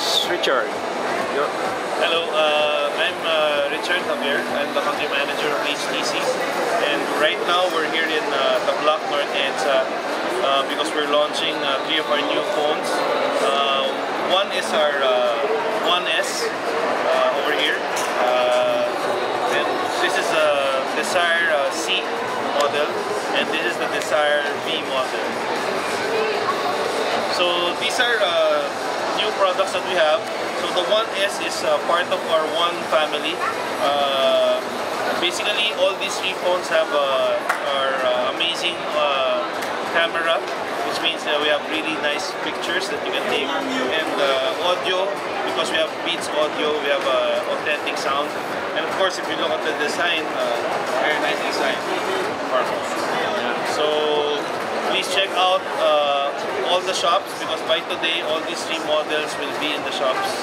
Boss Richard. Hello, I'm Richard Javier. I'm the country manager of HTC, and right now we're here in the Block North EDSA because we're launching 3 of our new phones. One is our 1S over here, and this is a Desire C model, and this is the Desire V model. So these are new products that we have. So the 1S is part of our One family. Basically, all these 3 phones have our amazing camera, which means that we have really nice pictures that you can take, and audio, because we have Beats audio, we have authentic sound, and of course, if you look at the design, very nice design of our phone. So please check out all the shops, because by today all these 3 models will be in the shops.